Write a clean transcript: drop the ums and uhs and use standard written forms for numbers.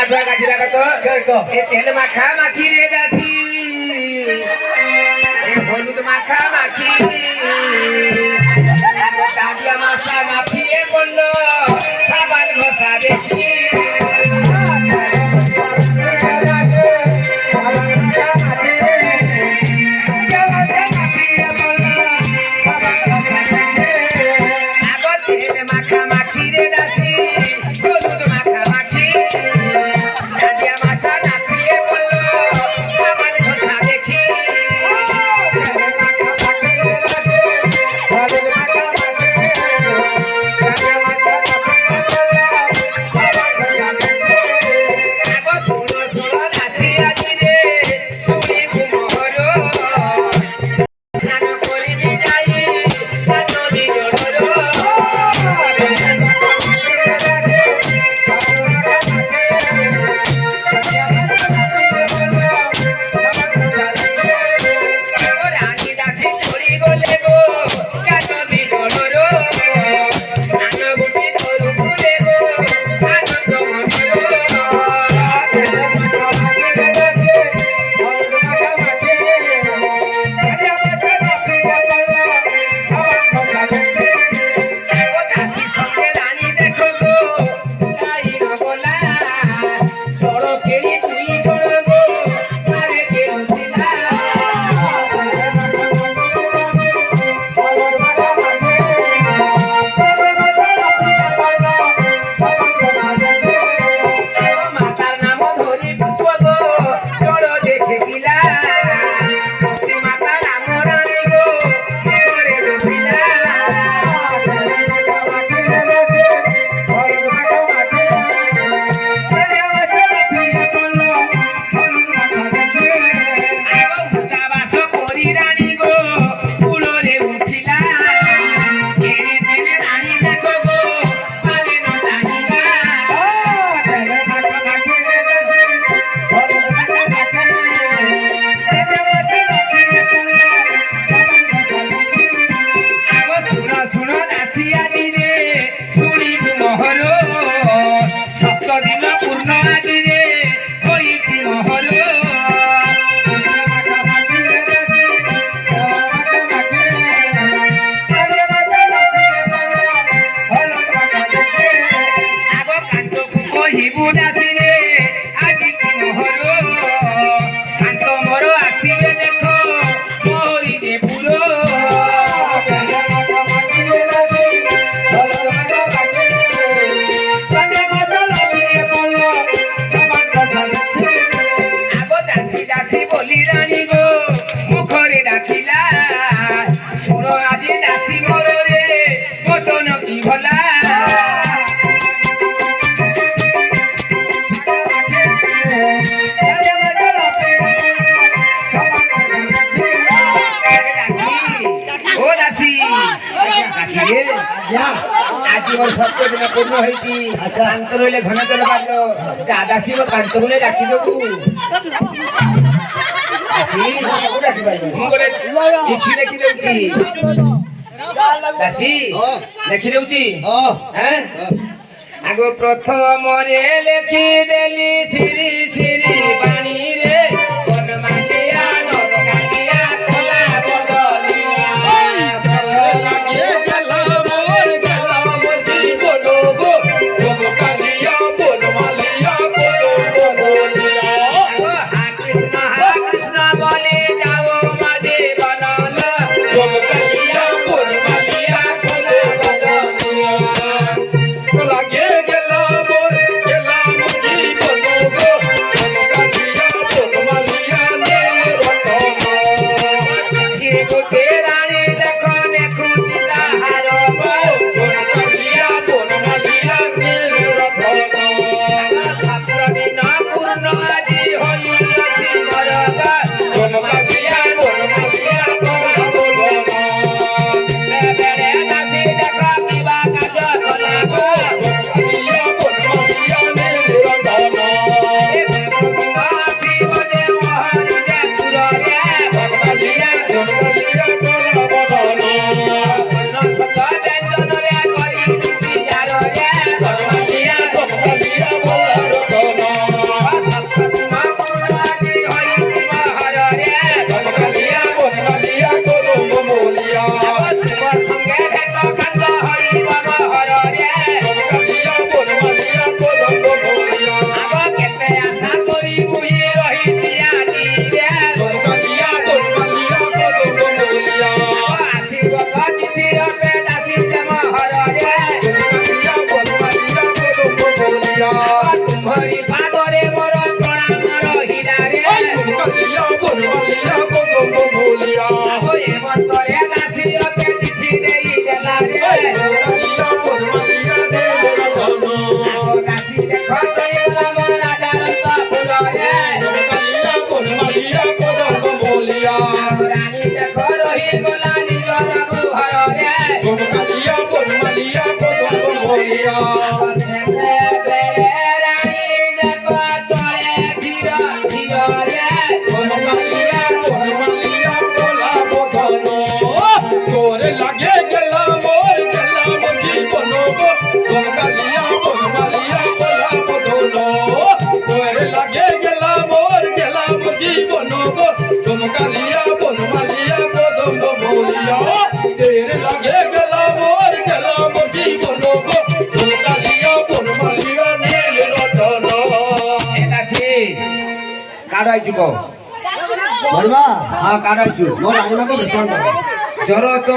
গাধুয়া গাজিরা কত এ তেল মাখা মাখি রে দাসি এ হলুদ মাখা মাখি কাজিয়া মাছা মাখিয়ে বললো সাবান ঘষা দেখি पूर्ण कांत रही घन जल बार दासी मो कांत को डाकी देबू चिठी लिखी दे दासी लिखी दे आगो प्रथम लिखी देली श्री श्री बाणी रे बनमालिया नरकालिया कोला রানী দেখো রহি গলা নিজর ঘরে ঝুমকালিয়া বনমালিয়া কদম্ব বলিয়া রানী দেখো চলে ধীর ধীর রে ঝুমকালিয়া বনমালিয়া বলা বদন তোরে লাগে গেলা মোর জীবন গো ঝুমকালিয়া বনমালিয়া বলা বদন তোরে লাগে গেলা মোর জীবন গো ঝুমকালিয়া বনমালিয়া কদম্ব বলিয়া তেরে লাগে গেলা মোর জীবন গো ঝুমকালিয়া বনমালিয়া নীল রতন এটা ঠিক কাড়াইছু কো বলবা হ্যাঁ কাড়াইছু মোর রানীমাকে বেতন দাও জর তো